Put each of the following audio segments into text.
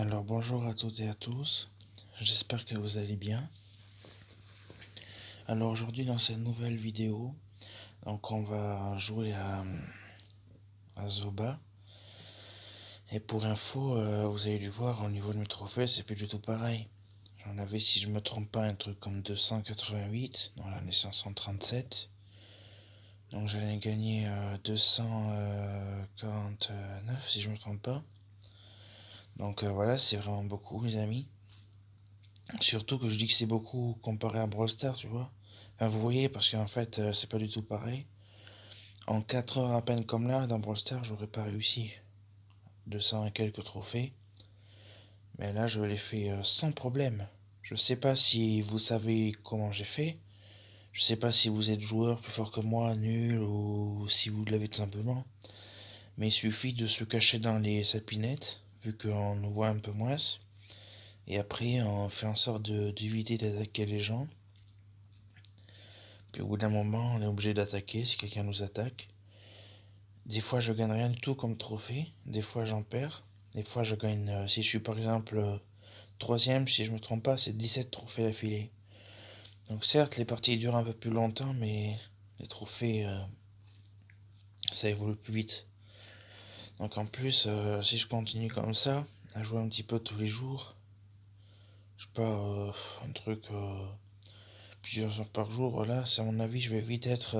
Alors bonjour à toutes et à tous, j'espère que vous allez bien. Alors aujourd'hui dans cette nouvelle vidéo, donc on va jouer à Zoba. Et pour info, vous avez dû voir au niveau de mes trophées, c'est plus du tout pareil. J'en avais, si je me trompe pas, un truc comme 288 dans l'année 537. Donc j'allais gagner 249 si je me trompe pas. Donc voilà, c'est vraiment beaucoup mes amis. Surtout que je dis que c'est beaucoup comparé à Brawl Stars, tu vois. Enfin, vous voyez, parce qu'en fait, c'est pas du tout pareil. En 4 heures à peine comme là, dans Brawl Stars, j'aurais pas réussi. 200 et quelques trophées. Mais là, je l'ai fait sans problème. Je sais pas si vous savez comment j'ai fait. Je sais pas si vous êtes joueur plus fort que moi, nul, ou si vous l'avez tout simplement. Mais il suffit de se cacher dans les sapinettes, vu qu'on nous voit un peu moins. Et après, on fait en sorte d'éviter d'attaquer les gens. Puis au bout d'un moment, on est obligé d'attaquer si quelqu'un nous attaque. Des fois, je gagne rien du tout comme trophée. Des fois, j'en perds. Des fois, je gagne, si je suis par exemple troisième, si je me trompe pas, c'est 17 trophées d'affilée. Donc certes, les parties durent un peu plus longtemps, mais les trophées, ça évolue plus vite. Donc en plus, si je continue comme ça, à jouer un petit peu tous les jours, je sais pas, un truc plusieurs heures par jour, voilà, c'est à mon avis, je vais vite être,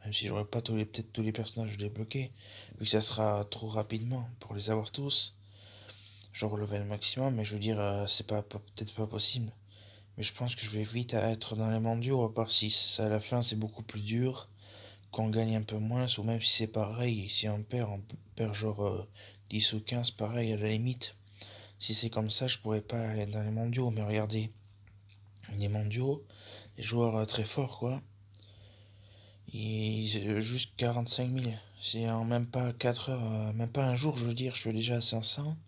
même si j'aurai pas peut-être tous les personnages débloqués, vu que ça sera trop rapidement pour les avoir tous, je relever le maximum, mais je veux dire, c'est peut-être pas possible. Mais je pense que je vais vite être dans les mondiaux, à part si ça à la fin c'est beaucoup plus dur, qu'on gagne un peu moins, ou même si c'est pareil, si on perd genre 10 ou 15, pareil à la limite. Si c'est comme ça, je pourrais pas aller dans les mondiaux, mais regardez, les mondiaux, les joueurs très forts quoi, juste 45 000. C'est en même pas 4 heures, même pas un jour, je veux dire, je suis déjà à 500.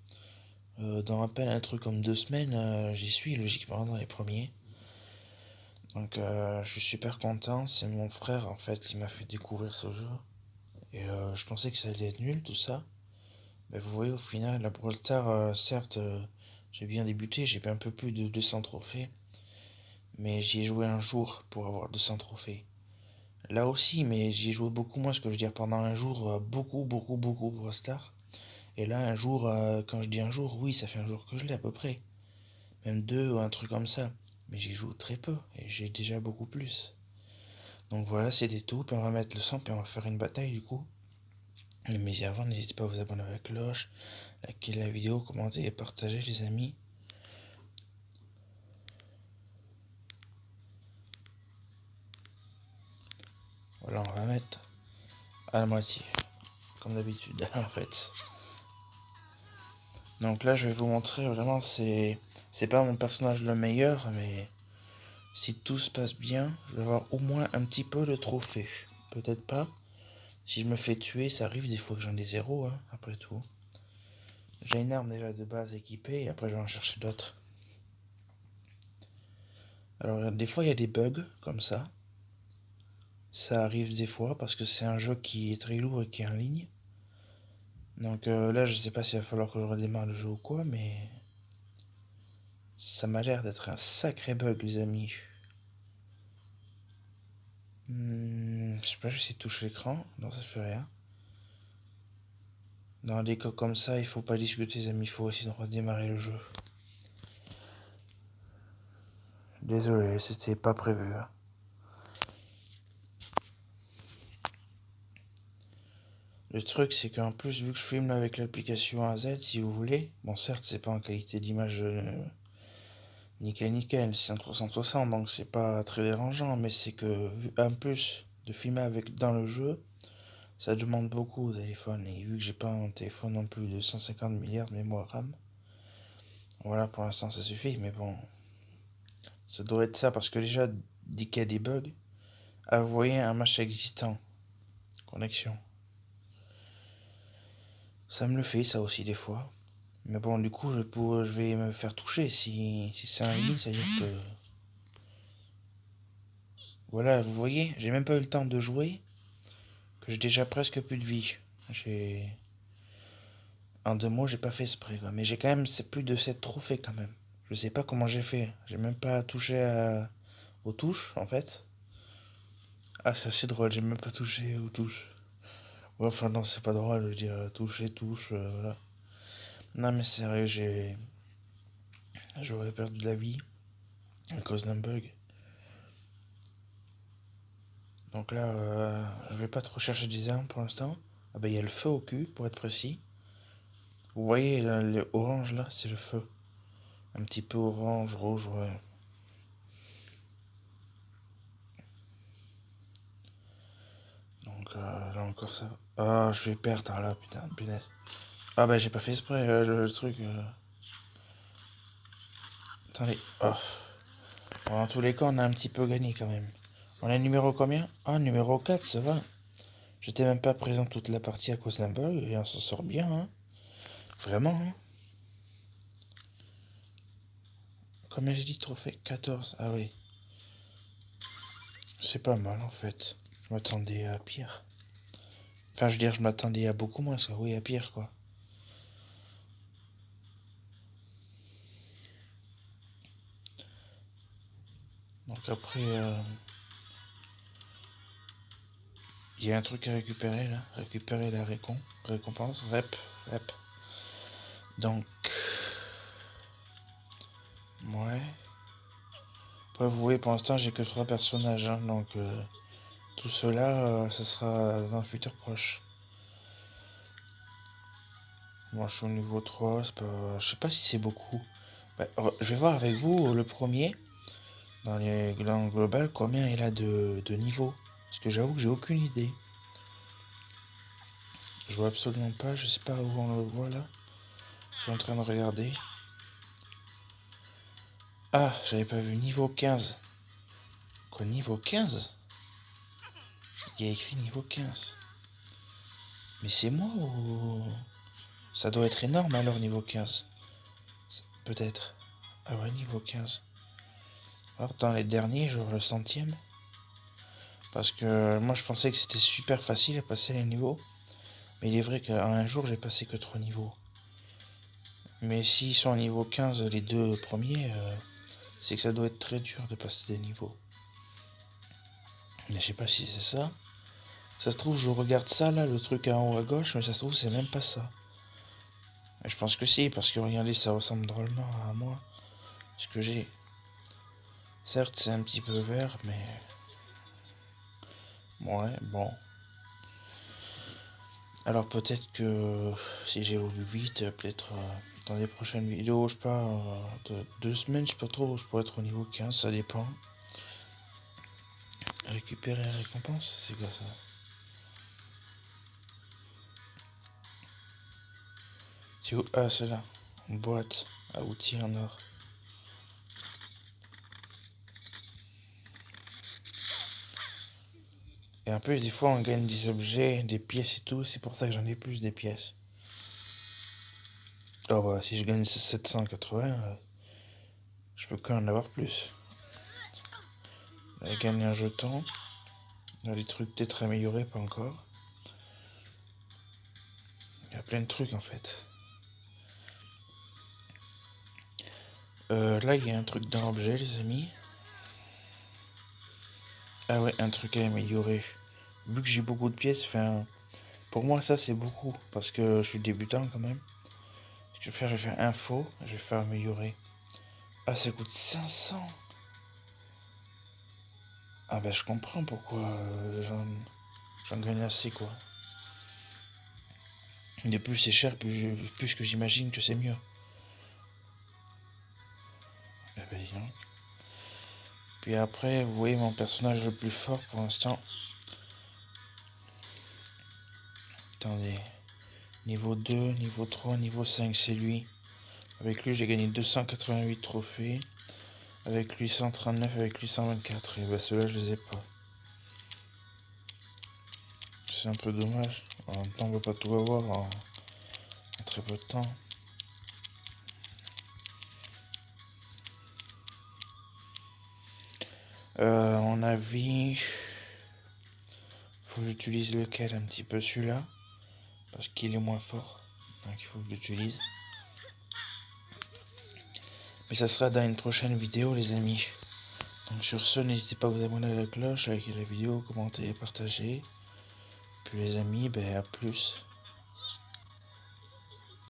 Dans à peine un truc comme 2 semaines, j'y suis logiquement dans les premiers. Donc je suis super content. C'est mon frère en fait qui m'a fait découvrir ce jeu. Et je pensais que ça allait être nul tout ça. Mais vous voyez au final, la Brawl Stars, certes, j'ai bien débuté, j'ai un peu plus de 200 trophées. Mais j'y ai joué un jour pour avoir 200 trophées. Là aussi, mais j'y ai joué beaucoup moins, ce que je veux dire, pendant un jour, beaucoup Brawl Stars. Et là, un jour, quand je dis un jour, oui, ça fait un jour que je l'ai à peu près. Même deux ou un truc comme ça. Mais j'y joue très peu, et j'ai déjà beaucoup plus. Donc voilà, c'était tout, puis on va mettre le son, puis on va faire une bataille du coup. Mais avant, n'hésitez pas à vous abonner à la cloche, liker la vidéo, commenter et partager les amis. Voilà, on va mettre à la moitié, comme d'habitude en fait. Donc là, je vais vous montrer vraiment, c'est pas mon personnage le meilleur, mais si tout se passe bien, je vais avoir au moins un petit peu de trophée. Peut-être pas. Si je me fais tuer, ça arrive des fois que j'en ai zéro, hein, après tout. J'ai une arme déjà de base équipée, et après je vais en chercher d'autres. Alors des fois il y a des bugs comme ça. Ça arrive des fois parce que c'est un jeu qui est très lourd et qui est en ligne. Donc là je sais pas s'il va falloir que je redémarre le jeu ou quoi, mais ça m'a l'air d'être un sacré bug les amis. Je sais pas, je vais essayer de toucher l'écran. Non, ça fait rien. Dans des cas comme ça, il faut pas discuter les amis, il faut essayer de redémarrer le jeu. Désolé, c'était pas prévu. Hein. Le truc, c'est qu'en plus, vu que je filme avec l'application AZ, si vous voulez, bon, certes, c'est pas en qualité d'image nickel, c'est un 360, donc c'est pas très dérangeant, mais c'est que, en plus de filmer avec dans le jeu, ça demande beaucoup au téléphone, et vu que j'ai pas un téléphone non plus de 150 milliards de mémoire RAM, voilà, pour l'instant, ça suffit, mais bon, ça doit être ça, parce que déjà, dès qu'il y a des bugs, envoyer un match existant, connexion. Ça me le fait, ça aussi, des fois. Mais bon, du coup, je vais me faire toucher. Si c'est un ligne, ça veut dire que... Voilà, vous voyez, j'ai même pas eu le temps de jouer, que j'ai déjà presque plus de vie. J'ai... En 2 mots, j'ai pas fait exprès, quoi. Mais j'ai quand même plus de 7 trophées quand même. Je sais pas comment j'ai fait. J'ai même pas touché aux touches en fait. Ah, c'est assez drôle, j'ai même pas touché aux touches. Ouais, enfin, non, c'est pas drôle, je veux dire, toucher, touche, voilà. Non, mais sérieux, j'aurais perdu de la vie à cause d'un bug. Donc là, je vais pas trop chercher des armes pour l'instant. Ah bah, il y a le feu au cul, pour être précis. Vous voyez, le orange là, c'est le feu. Un petit peu orange, rouge, ouais. Donc là encore ça. Ah, je vais perdre là, putain, punaise. Ah bah, j'ai pas fait exprès, le truc. Attendez. Oh. Bon, dans tous les cas, on a un petit peu gagné quand même. On est numéro combien? Ah, numéro 4, ça va. J'étais même pas présent toute la partie à cause d'un bug et on s'en sort bien, hein. Vraiment, hein. Combien j'ai dit trophée? 14. Ah oui. C'est pas mal en fait. Je m'attendais à pire. Enfin, je veux dire, je m'attendais à beaucoup moins, quoi. Oui, à pire, quoi. Donc après, il y a un truc à récupérer là. Récupérer la récompense. Rep. Donc, ouais. Après, vous voyez, pour l'instant, j'ai que 3 personnages, hein, donc tout cela, ça sera dans le futur proche. Moi, je suis au niveau 3, c'est pas... Je sais pas si c'est beaucoup. Bah, je vais voir avec vous le premier, dans le global, combien il a de niveaux. Parce que j'avoue que j'ai aucune idée. Je vois absolument pas, je sais pas où on le voit là. Je suis en train de regarder. Ah, j'avais pas vu niveau 15. Quoi, niveau 15? Il y a écrit niveau 15. Mais c'est moi ou... Ça doit être énorme alors niveau 15. Peut-être. Ah ouais, niveau 15. Alors dans les derniers, genre le centième. Parce que moi je pensais que c'était super facile à passer les niveaux. Mais il est vrai qu'en un jour j'ai passé que 3 niveaux. Mais s'ils sont à niveau 15 les deux premiers, c'est que ça doit être très dur de passer des niveaux. Mais je sais pas si c'est ça. Ça se trouve je regarde ça là, le truc en haut à gauche, mais ça se trouve c'est même pas ça. Et je pense que si, parce que regardez ça ressemble drôlement à moi. Ce que j'ai. Certes c'est un petit peu vert, mais... Ouais, bon. Alors peut-être que si j'évolue vite, peut-être dans les prochaines vidéos, je sais pas, de 2 semaines, je sais pas trop, je pourrais être au niveau 15, ça dépend. Récupérer la récompense, c'est quoi ça? C'est où? Ah, c'est là. Une boîte à outils en or. Et en plus, des fois, on gagne des objets, des pièces et tout, c'est pour ça que j'en ai plus des pièces. Oh bah, si je gagne 780, je peux qu'en avoir plus. Là, gagner un jeton. Là, des trucs peut-être améliorés, pas encore. Il y a plein de trucs en fait. Là, il y a un truc dans l'objet, les amis. Ah ouais, un truc à améliorer. Vu que j'ai beaucoup de pièces, enfin, pour moi, ça, c'est beaucoup. Parce que je suis débutant, quand même. Ce que je vais faire info. Je vais faire améliorer. Ah, ça coûte 500. Ah bah, je comprends pourquoi j'en gagne assez, quoi. Et plus c'est cher, plus que j'imagine que c'est mieux. Eh ben, dis donc. Puis après, vous voyez mon personnage le plus fort pour l'instant. Attendez. Niveau 2, niveau 3, niveau 5, c'est lui. Avec lui, j'ai gagné 288 trophées. Avec lui 139, avec lui 124. Et bah ceux-là, je les ai pas. C'est un peu dommage. En même temps, on va pas tout avoir en très peu de temps. Mon avis, faut que j'utilise lequel un petit peu celui-là. Parce qu'il est moins fort. Donc il faut que j'utilise. Mais ça sera dans une prochaine vidéo les amis. Donc sur ce, n'hésitez pas à vous abonner à la cloche, liker la vidéo, commenter et partager. Puis les amis, ben à plus.